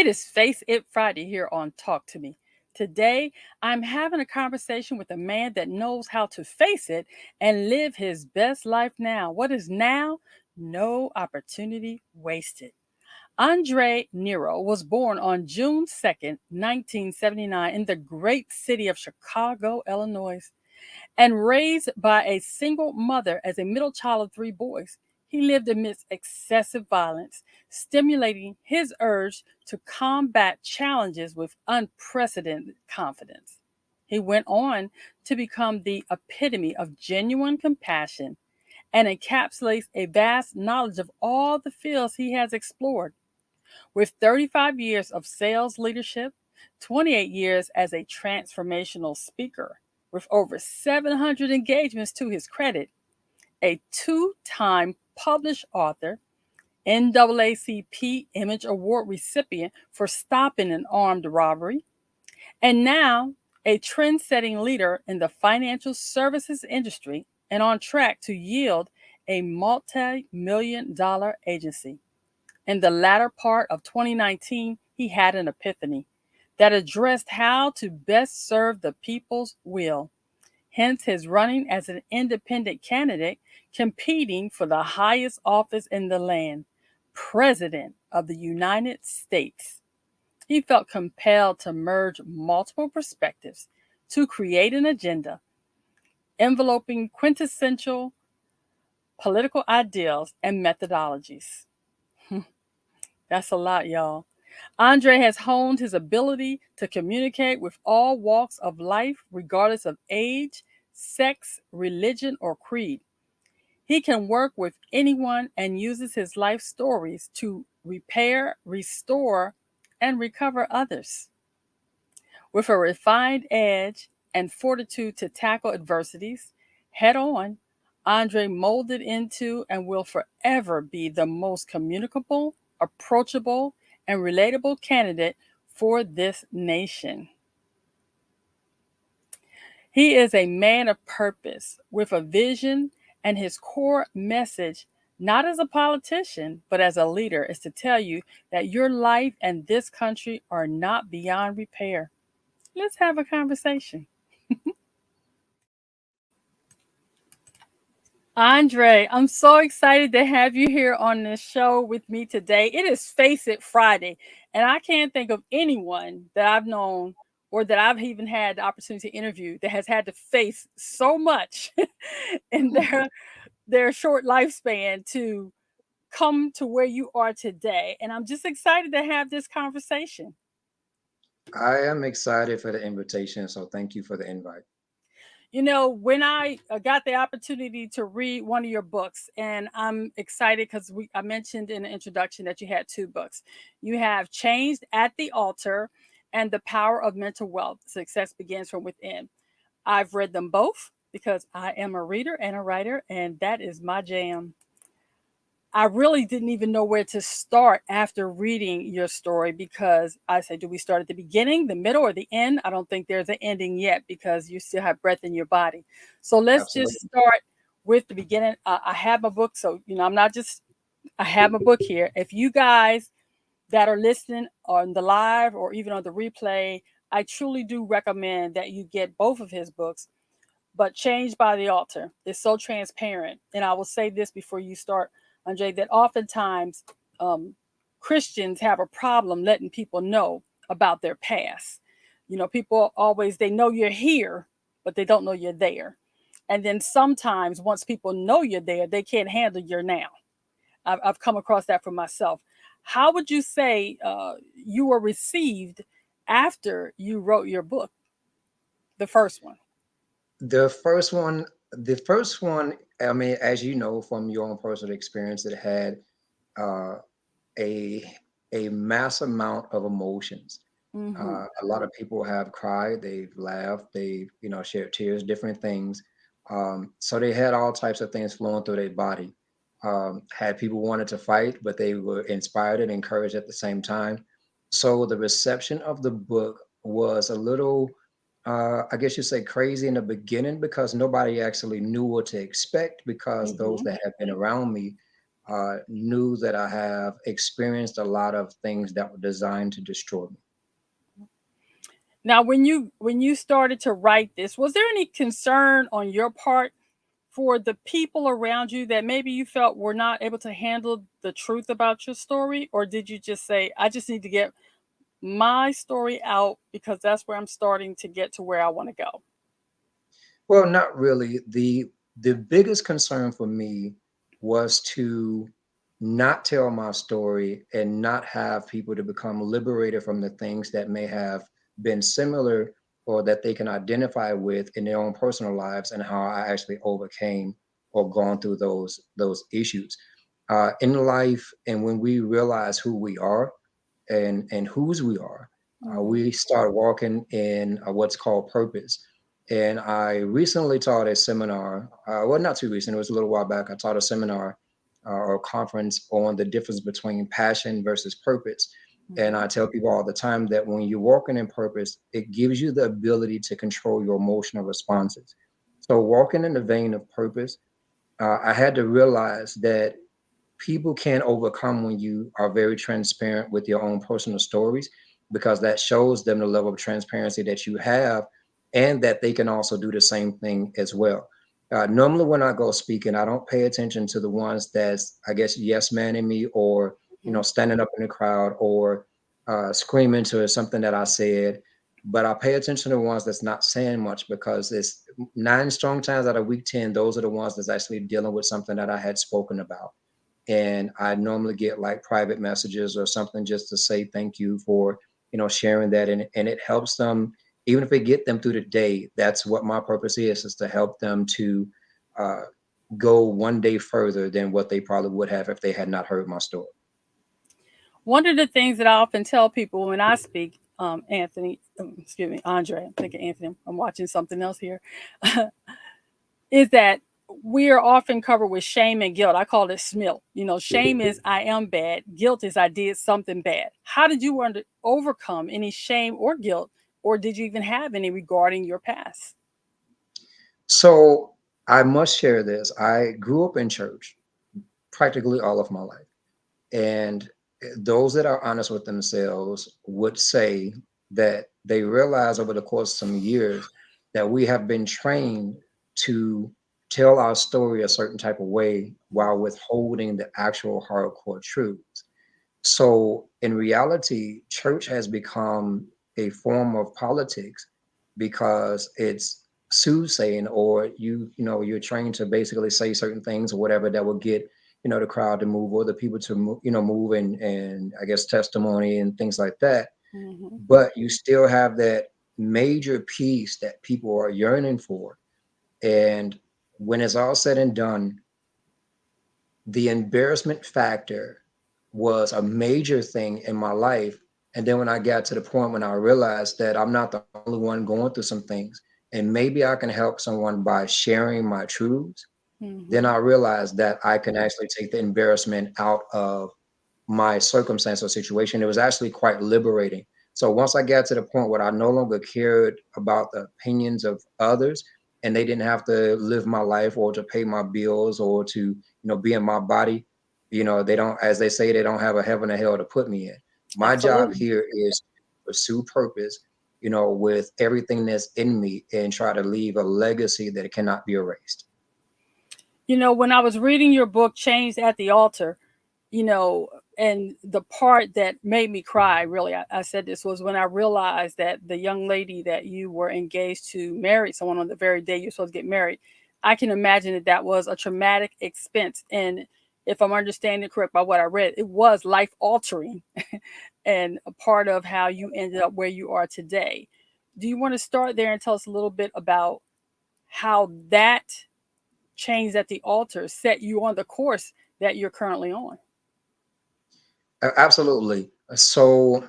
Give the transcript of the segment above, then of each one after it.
It is Face It Friday here on Talk to Me. Today, I'm having a conversation with a man that knows how to face it and live his best life now. What is now? No opportunity wasted. Andre Nero was born on June 2nd, 1979, in the great city of Chicago, Illinois, and raised by a single mother as a middle child of three boys. He lived amidst excessive violence, stimulating his urge to combat challenges with unprecedented confidence. He went on to become the epitome of genuine compassion and encapsulates a vast knowledge of all the fields he has explored. With 35 years of sales leadership, 28 years as a transformational speaker, with over 700 engagements to his credit, a two-time published author, NAACP Image Award recipient for stopping an armed robbery, and now a trend-setting leader in the financial services industry and on track to yield a multi-million dollar agency. In the latter part of 2019, he had an epiphany that addressed how to best serve the people's will. Hence, his running as an independent candidate competing for the highest office in the land, President of the United States. He felt compelled to merge multiple perspectives to create an agenda enveloping quintessential political ideals and methodologies. That's a lot, y'all. Andre has honed his ability to communicate with all walks of life, regardless of age, sex, religion, or creed. He can work with anyone and uses his life stories to repair, restore, and recover others. With a refined edge and fortitude to tackle adversities head on, Andre molded into and will forever be the most communicable, approachable, and relatable candidate for this nation. He is a man of purpose with a vision, and his core message, not as a politician, but as a leader, is to tell you that your life and this country are not beyond repair. Let's have a conversation. Andre, I'm so excited to have you here on this show with me today. It is Face It Friday, and I can't think of anyone that I've known or that I've even had the opportunity to interview that has had to face so much in their short lifespan to come to where you are today. And I'm just excited to have this conversation. I am excited for the invitation, so thank you for the invite. When I got the opportunity to read one of your books, and I'm excited because I mentioned in the introduction that you had two books. You have Changed at the Altar and The Power of Mental Wealth. Success Begins from Within. I've read them both because I am a reader and a writer, and that is my jam. I really didn't even know where to start after reading your story because I said, do we start at the beginning, the middle, or the end? I don't think there's an ending yet because you still have breath in your body. So let's just Absolutely. start with the beginning. I have my book, so I'm not just, I have my book here. If you guys that are listening on the live or even on the replay, I truly do recommend that you get both of his books. But Changed by the Altar is so transparent. And I will say this before you start, Andre, that oftentimes um, Christians have a problem letting people know about their past. People always, they know you're here, but they don't know you're there. And then sometimes once people know you're there, they can't handle your now. I've come across that for myself. How would you say you were received after you wrote your book, the first one? The first one, I mean, as you know from your own personal experience, it had uh, a a mass amount of emotions. Mm-hmm. A lot of people have cried, they've laughed, they've shared tears, different things. So they had all types of things flowing through their body. Had people wanted to fight, but they were inspired and encouraged at the same time. So the reception of the book was a little, I guess you say, crazy in the beginning because nobody actually knew what to expect because those Mm-hmm. that have been around me knew that I have experienced a lot of things that were designed to destroy me. Now, when you started to write this, was there any concern on your part for the people around you that maybe you felt were not able to handle the truth about your story, or did you just say, "I just need to get my story out because that's where I'm starting to get to where I want to go"? Well, not really. The biggest concern for me was to not tell my story and not have people to become liberated from the things that may have been similar or that they can identify with in their own personal lives and how I actually overcame or gone through those issues. In life, and when we realize who we are and whose we are, Hmm. we start walking in what's called purpose. And I recently taught a seminar, well, not too recent, it was a little while back. I taught a seminar or conference on the difference between passion versus purpose. And I Hmm. tell people all the time that when you're walking in purpose, it gives you the ability to control your emotional responses. So, walking in the vein of purpose, I had to realize that people can overcome when you are very transparent with your own personal stories because that shows them the level of transparency that you have and that they can also do the same thing as well. Normally when I go speaking, I don't pay attention to the ones that's, I guess, yes man in me or Hmm. standing up in the crowd or screaming to something that I said, but I pay attention to the ones that's not saying much because it's 9 strong times out of week 10, those are the ones that's actually dealing with something that I had spoken about. And I normally get like private messages or something just to say thank you for sharing that, and it helps them. Even if it get them through the day, that's what my purpose is to help them to uh, go one day further than what they probably would have if they had not heard my story. One of the things that I often tell people when I speak, Anthony, excuse me, Andre, I'm thinking Anthony, I'm watching something else here, is that we are often covered with shame and guilt. I call it SMIL. Shame is I am bad, guilt is I did something bad. How did you overcome any shame or guilt, or did you even have any regarding your past? So I must share this. I grew up in church practically all of my life. And those that are honest with themselves would say that they realize over the course of some years that we have been trained to tell our story a certain type of way while withholding the actual hardcore truths. So in reality, church has become a form of politics because it's soothsaying, or you're trained to basically say certain things or whatever that will get the crowd to move or the people to move and I guess testimony and things like that. Hmm. But you still have that major piece that people are yearning for. And when it's all said and done, the embarrassment factor was a major thing in my life. And then when I got to the point when I realized that I'm not the only one going through some things, and maybe I can help someone by sharing my truths, then Hmm. I realized that I can actually take the embarrassment out of my circumstance or situation. It was actually quite liberating. So once I got to the point where I no longer cared about the opinions of others and they didn't have to live my life or to pay my bills or to, be in my body, they don't, as they say, they don't have a heaven or hell to put me in. My job Absolutely. here is to pursue purpose, with everything that's in me and try to leave a legacy that cannot be erased. When I was reading your book, Changed at the Altar, you know, and the part that made me cry, really, I said this was when I realized that the young lady that you were engaged to marry someone on the very day you're supposed to get married. I can imagine that that was a traumatic expense. And if I'm understanding correct by what I read, it was life altering and a part of how you ended up where you are today. Do you want to start there and tell us a little bit about how that change at the altar set you on the course that you're currently on? Absolutely. So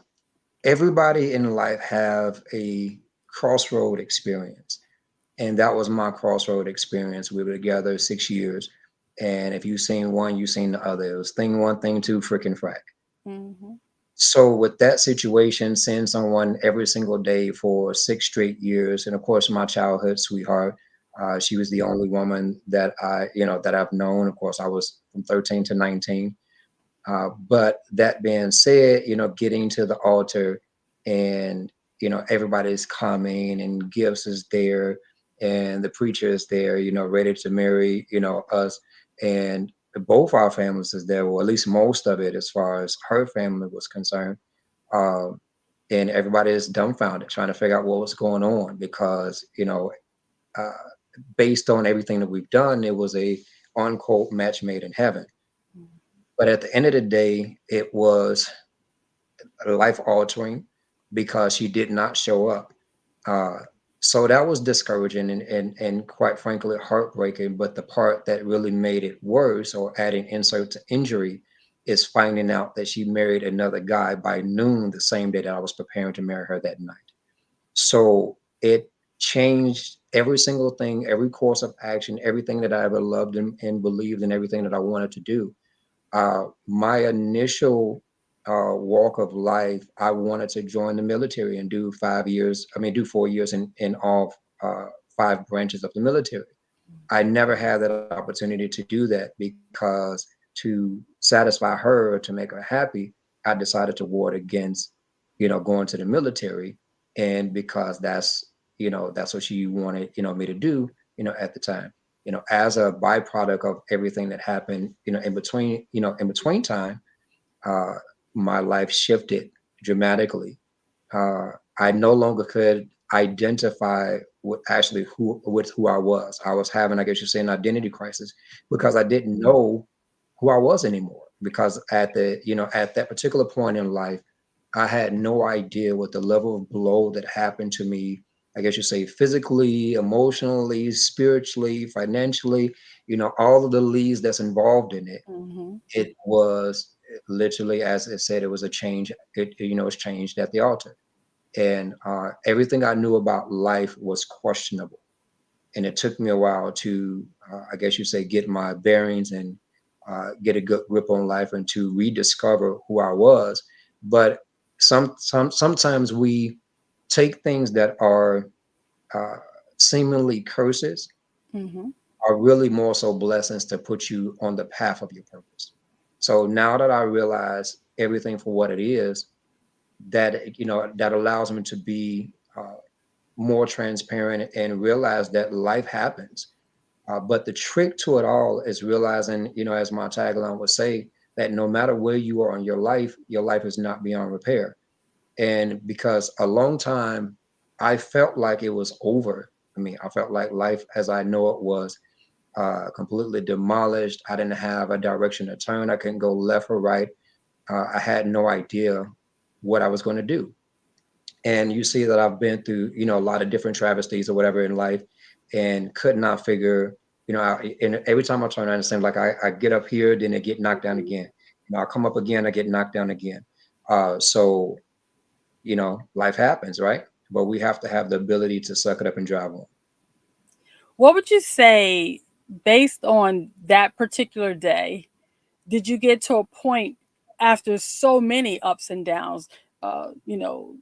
everybody in life have a crossroad experience, and that was my crossroad experience. We were together 6 years, and if you seen one, you seen the other. It was thing one, thing two, freaking frack. Hmm. So with that situation, seeing someone every single day for 6 straight years, and of course my childhood sweetheart, She was the only woman that that I've known. Of course, I was from 13 to 19. But that being said, getting to the altar and, everybody's coming and gifts is there and the preacher is there, ready to marry, us. And both our families is there, or at least most of it, as far as her family was concerned. Um, and everybody is dumbfounded, trying to figure out what was going on because, uh, based on everything that we've done, it was a unquote match made in heaven. But at the end of the day, it was life altering because she did not show up. Uh, so that was discouraging and quite frankly heartbreaking. But the part that really made it worse, or adding insult to injury, is finding out that she married another guy by noon the same day that I was preparing to marry her that night. So it changed every single thing, every course of action, everything that I ever loved and believed, and everything that I wanted to do. My initial walk of life, I wanted to join the military and do 5 years, I mean, do 4 years in all five branches of the military. I never had that opportunity to do that because to satisfy her, to make her happy, I decided to ward against, going to the military. And because that's what she wanted, me to do, at the time, as a byproduct of everything that happened, in between time, uh, my life shifted dramatically. uh, I no longer could identify with who I was. I was having, I guess you say, an identity crisis because I didn't know who I was anymore. Because at that particular point in life, I had no idea what the level of blow that happened to me. I guess you say physically, emotionally, spiritually, financially. All of the leads that's involved in it. Mm-hmm. It was literally, as it said, it was a change. It's changed at the altar, and everything I knew about life was questionable. And it took me a while to, I guess you say, get my bearings and get a good grip on life and to rediscover who I was. But sometimes we take things that are uh, seemingly curses Mm-hmm. are really more so blessings to put you on the path of your purpose. So now that I realize everything for what it is, that allows me to be more transparent and realize that life happens. But the trick to it all is realizing, as my tagline would say, that no matter where you are in your life is not beyond repair. And because a long time, I felt like it was over. I mean, I felt like life as I know it was completely demolished. I didn't have a direction to turn. I couldn't go left or right. I had no idea what I was going to do. And you see that I've been through, a lot of different travesties or whatever in life, and could not figure, out. And every time I turn around, it seems like I get up here, then I get knocked down again. I come up again, I get knocked down again. So, life happens, right? But we have to have the ability to suck it up and drive on. What would you say, based on that particular day, did you get to a point after so many ups and downs, uh, you know,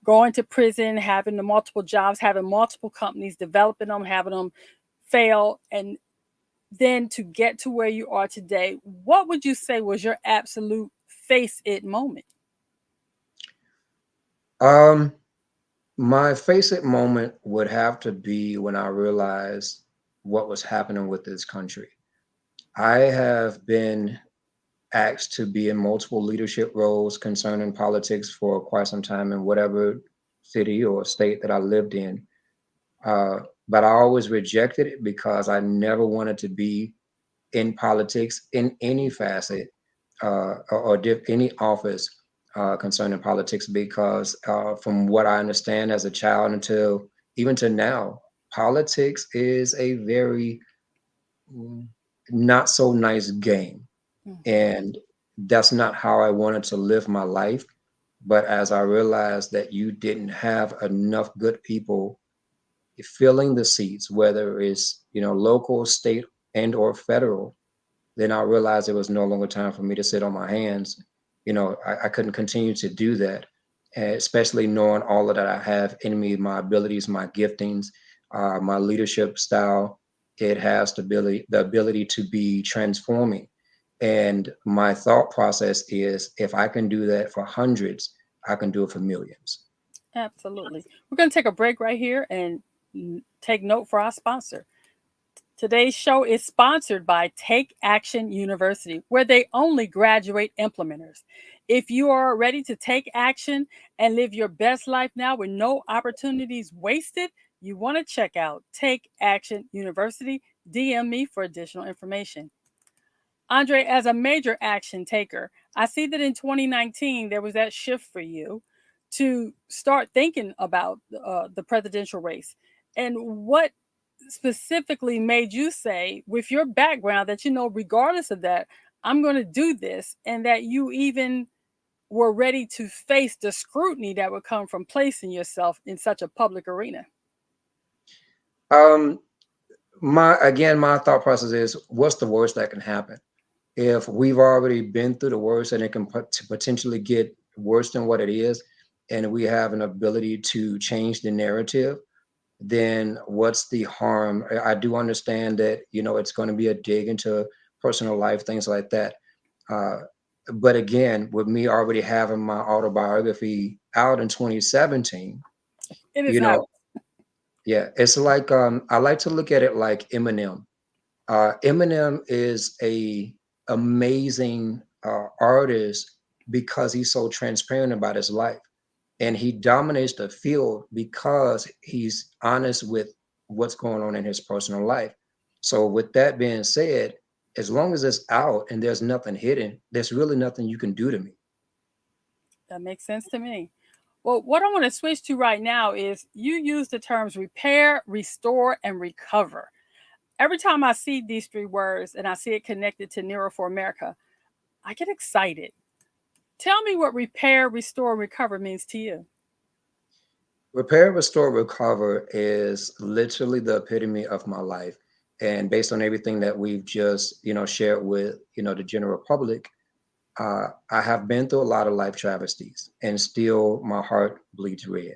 going to prison, having the multiple jobs, having multiple companies, developing them, having them fail, and then to get to where you are today? What would you say was your absolute face it moment? Um, my face it moment would have to be when I realized what was happening with this country. I have been asked to be in multiple leadership roles concerning politics for quite some time in whatever city or state that I lived in. Uh, but I always rejected it because I never wanted to be in politics in any facet or any office concerning politics because from what I understand as a child until even to now, politics is a very mm, not so nice game. Mm-hmm. And that's not how I wanted to live my life. But as I realized that you didn't have enough good people filling the seats, whether it's local, state, and or federal, then I realized it was no longer time for me to sit on my hands. I couldn't continue to do that, especially knowing all of that I have in me, my abilities, my giftings. My leadership style, it has the ability to be transforming. And my thought process is if I can do that for hundreds, I can do it for millions. Absolutely. We're going to take a break right here and take note for our sponsor. Today's show is sponsored by Take Action University, where they only graduate implementers. If you are ready to take action and live your best life now with no opportunities wasted, you want to check out Take Action University. DM me for additional information. Andre, as a major action taker, I see that in 2019 there was that shift for you to start thinking about the presidential race. And what specifically made you say, with your background, that regardless of that, I'm going to do this, and that you even were ready to face the scrutiny that would come from placing yourself in such a public arena? Um, my thought process is, what's the worst that can happen? If we've already been through the worst and it can potentially get worse than what it is, and we have an ability to change the narrative, then what's the harm? I do understand that, it's going to be a dig into personal life, things like that. Uh, but again, with me already having my autobiography out in 2017, It is you out. know, yeah, it's like I like to look at it like Eminem. Eminem is a amazing artist because he's so transparent about his life, and he dominates the field because he's honest with what's going on in his personal life. So, with that being said, as long as it's out and there's nothing hidden, there's really nothing you can do to me. That makes sense to me. Well, what I want to switch to right now is you use the terms repair, restore, and recover. Every time I see these three words and I see it connected to Nero for America, I get excited. Tell me what repair, restore, and recover means to you. Repair, restore, recover is literally the epitome of my life. And based on everything that we've just, shared with, the general public, I have been through a lot of life travesties, and still my heart bleeds red.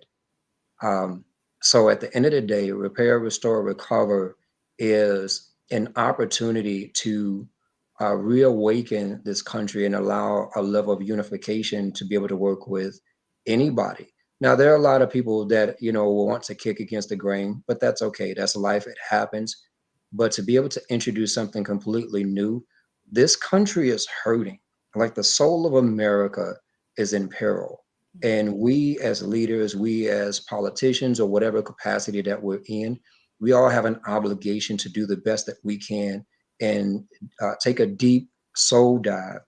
Um, so at the end of the day, repair, restore, recover is an opportunity to reawaken this country and allow a level of unification to be able to work with anybody. Now, there are a lot of people that, will want to kick against the grain, but that's okay. That's life. It happens. But to be able to introduce something completely new, this country is hurting. Like the soul of America is in peril. And we as leaders, we as politicians, or whatever capacity that we're in, we all have an obligation to do the best that we can and take a deep soul dive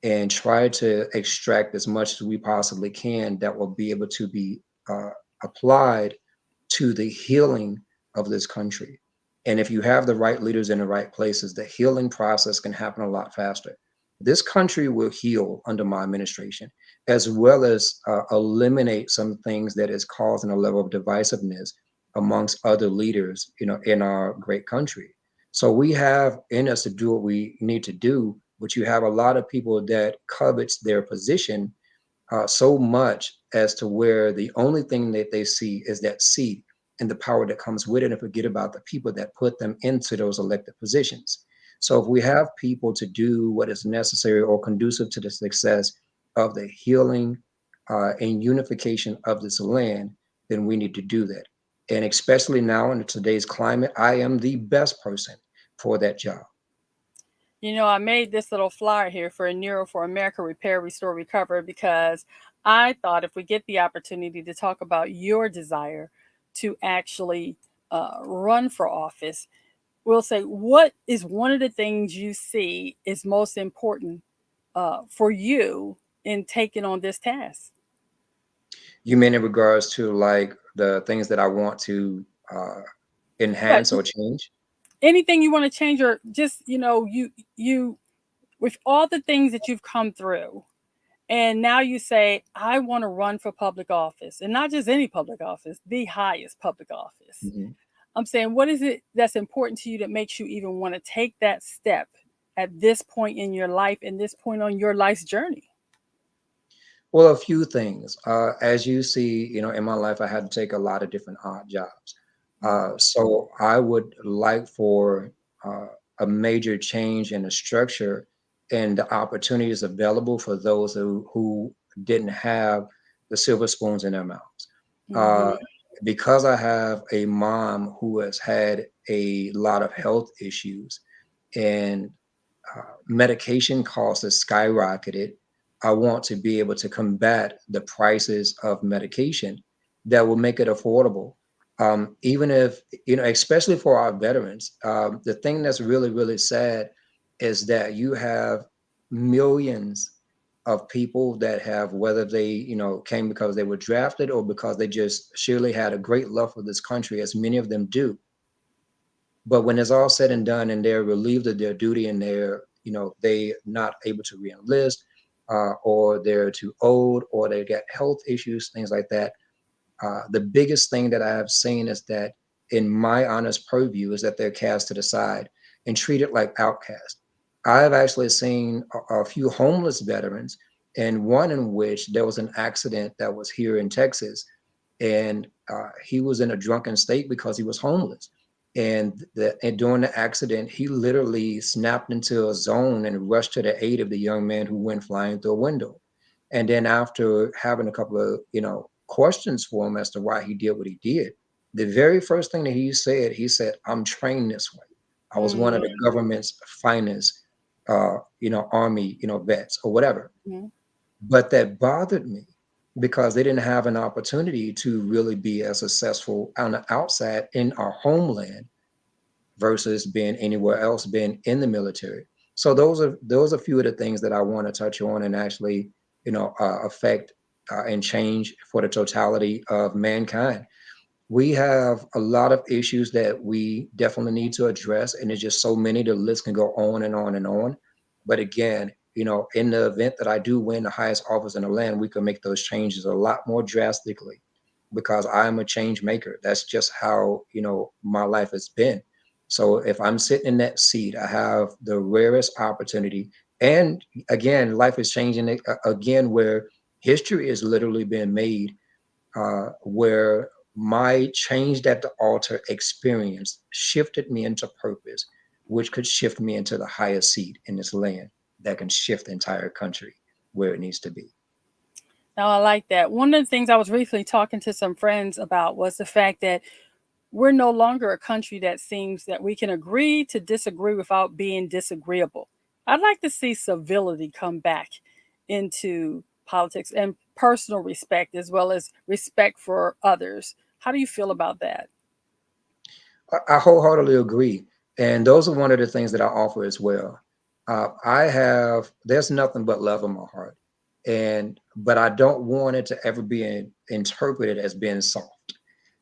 and try to extract as much as we possibly can that will be able to be uh, applied to the healing of this country. And if you have the right leaders in the right places, the healing process can happen a lot faster. This country will heal under my administration, as well as eliminate some things that is causing a level of divisiveness amongst other leaders, in our great country. So we have in us to do what we need to do, but you have a lot of people that covets their position so much as to where the only thing that they see is that seat and the power that comes with it, and forget about the people that put them into those elected positions. So if we have people to do what is necessary or conducive to the success of the healing and unification of this land, then we need to do that. And especially now in today's climate, I am the best person for that job. I made this little flyer here for a Nero for America Repair, Restore, Recover because I thought if we get the opportunity to talk about your desire to actually run for office, we'll say what is one of the things you see is most important for you in taking on this task. You mean in regards to like the things that I want to Yeah, enhance or change? anything you want to change, or just you with all the things that you've come through, and now you say, I want to run for public office, and not just any public office, the highest public office. Mhm. I'm saying, what is it that's important to you that makes you even want to take that step at this point in your life and this point on your life's journey? Well, a few things. As you see, in my life, I had to take a lot of different odd jobs. Mm, So I would like for uh, a major change in the structure and the opportunities available for those who didn't have the silver spoons in their mouths. Uh, mm-hmm, because I have a mom who has had a lot of health issues and medication costs have skyrocketed. I want to be able to combat the prices of medication that will make it affordable. Even if, especially for our veterans, the thing that's really, really sad is that you have millions of people that have, whether they, came because they were drafted or because they just surely had a great love for this country, as many of them do, but when it's all said and done and they're relieved of their duty and they not able to reenlist, or they're too old or they get health issues, things like that. The biggest thing that I have seen is that, in my honest purview, is that they're cast to the side and treated like outcasts. I have actually seen a few homeless veterans, and one in which there was an accident that was here in Texas, and he was in a drunken state because he was homeless. And during the accident, he literally snapped into a zone and rushed to the aid of the young man who went flying through a window. And then after having a couple of, questions for him as to why he did what he did, the very first thing that he said, "I'm trained this way. I was one of the mm-hmm, government's finest, army, vets or whatever." mm-hmm. But that bothered me because they didn't have an opportunity to really be as successful on the outside in our homeland versus being anywhere else, being in the military. So those are a few of the things that I want to touch on and actually, affect and change for the totality of mankind. We have a lot of issues that we definitely need to address, and there's just so many. The list can go on and on and on. But again, in the event that I do win the highest office in the land, we can make those changes a lot more drastically because I'm a change maker. That's just how, my life has been. So if I'm sitting in that seat, I have the rarest opportunity. And again, life is changing again, where history is literally being made, where my changed at the altar experience shifted me into purpose, which could shift me into the highest seat in this land that can shift the entire country where it needs to be. Now, I like that. One of the things I was recently talking to some friends about was the fact that we're no longer a country that seems that we can agree to disagree without being disagreeable. I'd like to see civility come back into politics and personal respect as well as respect for others. How do you feel about that? I wholeheartedly agree. And those are one of the things that I offer as well. There's nothing but love in my heart. But I don't want it to ever be interpreted as being soft.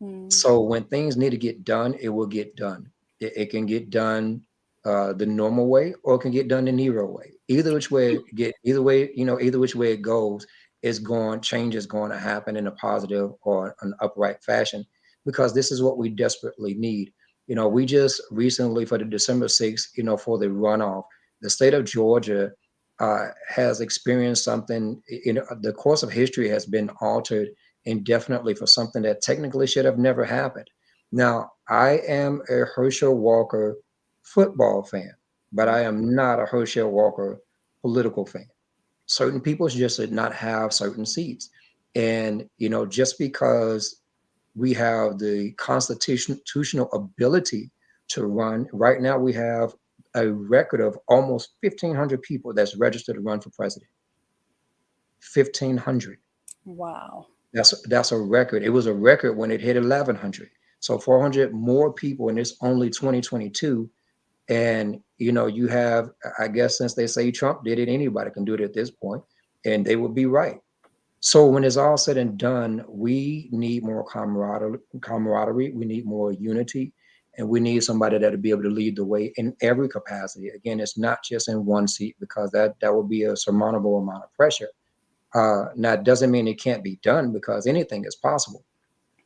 Mm, So when things need to get done, it will get done. It can get done the normal way, or it can get done the Nero way. Either which way it goes, change is going to happen in a positive or an upright fashion, because this is what we desperately need. We just recently, for the December 6th, for the runoff, the state of Georgia has experienced something. The course of history has been altered indefinitely for something that technically should have never happened. Now, I am a Herschel Walker football fan, but I am not a Herschel Walker political fan. Certain people just did not have certain seats. And, just because we have the constitutional ability to run, right now we have a record of almost 1,500 people that's registered to run for president. 1,500. wow. That's a record. It was a record when it hit 1,100. So 400 more people, and it's only 2022. And you have, I guess, since they say Trump did it, anybody can do it at this point, and they would be right. So when it's all said and done, we need more camaraderie. We need more unity, and we need somebody that'll be able to lead the way in every capacity. Again, it's not just in one seat, because that would be a surmountable amount of pressure. Now, it doesn't mean it can't be done, because anything is possible.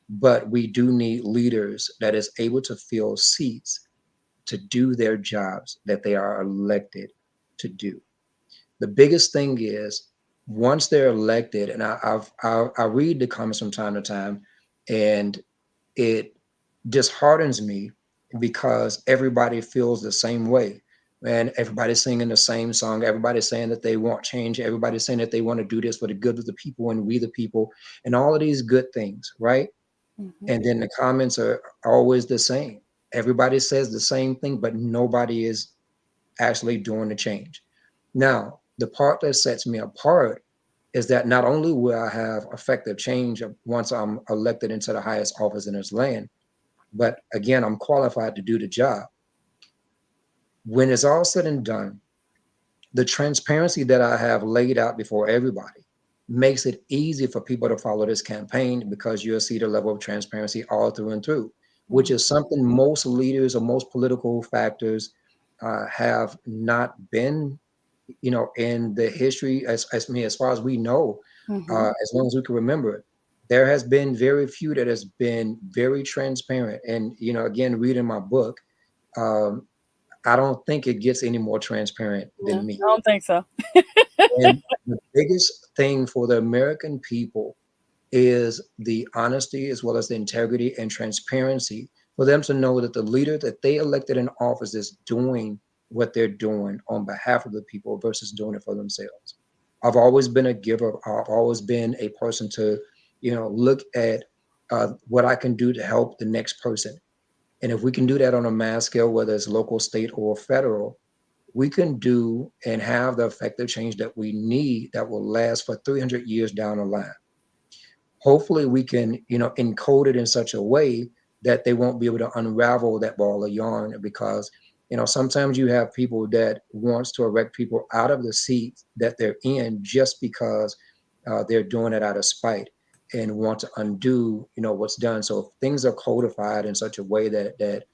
But we do need leaders that is able to fill seats to do their jobs that they are elected to do. The biggest thing is, once they're elected, and I read the comments from time to time, and it disheartens me because everybody feels the same way. And everybody's singing the same song. Everybody's saying that they want change. Everybody's saying that they want to do this for the good of the people and we the people and all of these good things, right? Mm-hmm. And then the comments are always the same. Everybody says the same thing, but nobody is actually doing the change. Now, the part that sets me apart is that not only will I have effective change once I'm elected into the highest office in this land, but again, I'm qualified to do the job. When it's all said and done, the transparency that I have laid out before everybody makes it easy for people to follow this campaign because you'll see the level of transparency all through and through, which is something most leaders or most political factors have not been, in the history as me as far as we know, Mm-hmm. as long as we can remember it. There has been very few that has been very transparent. And again, reading my book, um, I don't think it gets any more transparent Yeah, than me. I don't think so. And the biggest thing for the American people is the honesty as well as the integrity and transparency for them to know that the leader that they elected in office is doing what they're doing on behalf of the people versus doing it for themselves. I've always been a giver. I've always been a person to, look at what I can do to help the next person. And if we can do that on a mass scale, whether it's local, state, or federal, we can do and have the effective change that we need that will last for 300 years down the line. Hopefully we can, encode it in such a way that they won't be able to unravel that ball of yarn because, sometimes you have people that wants to erect people out of the seats that they're in just because they're doing it out of spite and want to undo, what's done. So if things are codified in such a way that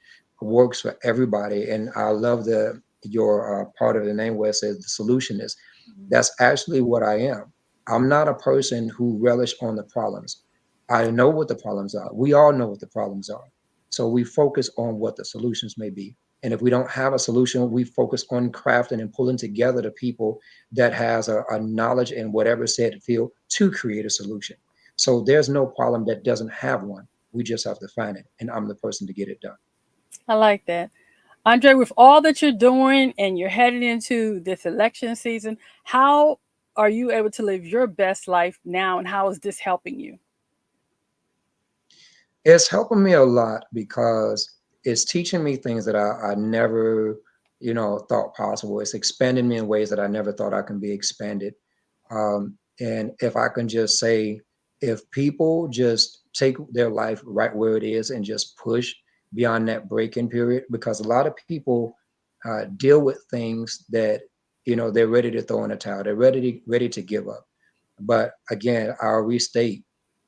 works for everybody, and I love the your part of the name where it says the solution is, that's actually what I am. I'm not a person who relish on the problems. I know what the problems are. We all know what the problems are. So we focus on what the solutions may be. And if we don't have a solution, we focus on crafting and pulling together the people that has a knowledge in whatever said field to create a solution. So there's no problem that doesn't have one. We just have to find it. And I'm the person to get it done. I like that. Andre, with all that you're doing and you're headed into this election season, how are you able to live your best life now and how is this helping you? It's helping me a lot because it's teaching me things that I never, thought possible. It's expanding me in ways that I never thought I can be expanded. And if I can just say, if people just take their life right where it is and just push beyond that break-in period, because a lot of people deal with things that, they're ready to throw in a towel. They're ready to give up. But again, I'll restate,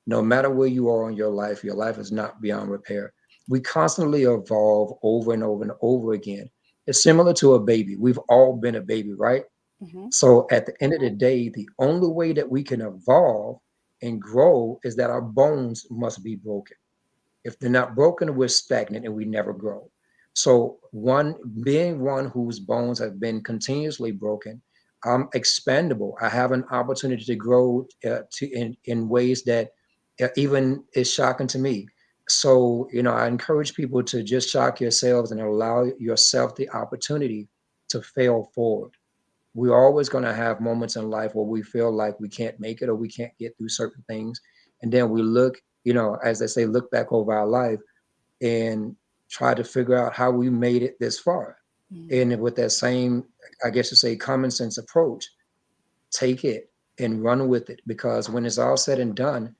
no matter where you are in your life is not beyond repair. We constantly evolve over and over and over again. It's similar to a baby. We've all been a baby, right? Mm-hmm. So at the end of the day, the only way that we can evolve and grow is that our bones must be broken. If they're not broken, we're stagnant and we never grow. So one being one whose bones have been continuously broken, I'm expandable. I have an opportunity to grow in ways that even is shocking to me. So I encourage people to just shock yourselves and allow yourself the opportunity to fail forward. We're always going to have moments in life where we feel like we can't make it or we can't get through certain things. And then we look, as they say, look back over our life and try to figure out how we made it this far. And with that same, I guess you say, common sense approach, take it and run with it. Because when it's all said and done,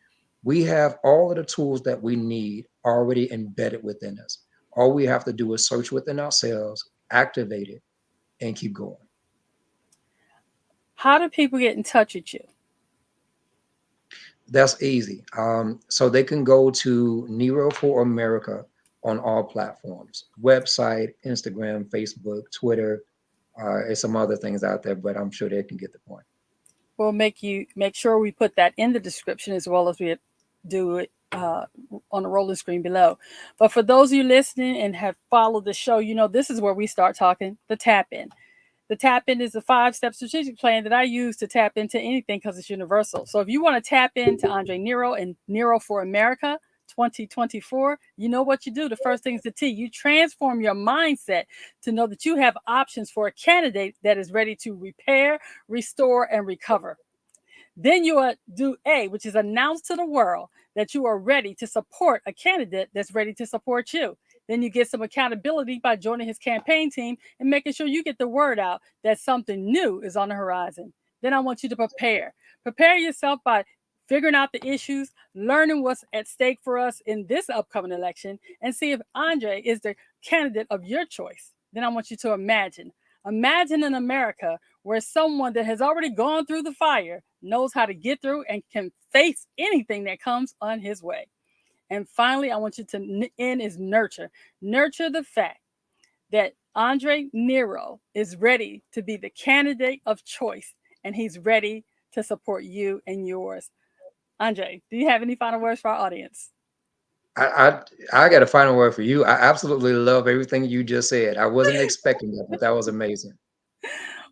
we have all of the tools that we need already embedded within us. All we have to do is search within ourselves, activate it, and keep going. How do people get in touch with you? That's easy. So they can go to Nero for America on all platforms: website, Instagram, Facebook, Twitter, and some other things out there, but I'm sure they can get the point. We'll make sure we put that in the description as well as we do it on the rolling screen below. But for those of you listening and have followed the show, you know this is where we start talking the tap in. The tap in is a 5-step strategic plan that I use to tap into anything because it's universal. So if you want to tap into Andre Nero and Nero for America 2024, you know what you do. The first thing is the T. You transform your mindset to know that you have options for a candidate that is ready to repair, restore, and recover. Then you do A, which is announce to the world that you are ready to support a candidate that's ready to support you. Then you get some accountability by joining his campaign team and making sure you get the word out that something new is on the horizon. Then I want you to prepare. Prepare yourself by figuring out the issues, learning what's at stake for us in this upcoming election, and see if Andre is the candidate of your choice. Then I want you to imagine. Imagine an America where someone that has already gone through the fire knows how to get through and can face anything that comes on his way. And finally, I want you to end is nurture. Nurture the fact that Andre Nero is ready to be the candidate of choice and he's ready to support you and yours. Andre, do you have any final words for our audience? I got a final word for you. I absolutely love everything you just said. I wasn't expecting that, but that was amazing.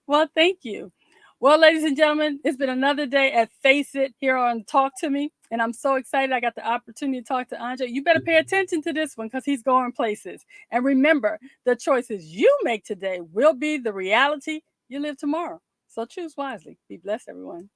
Well, thank you. Well, ladies and gentlemen, it's been another day at Face It here on Talk to Me. And I'm so excited I got the opportunity to talk to Andre. You better pay attention to this one because he's going places. And remember, the choices you make today will be the reality you live tomorrow. So choose wisely. Be blessed, everyone.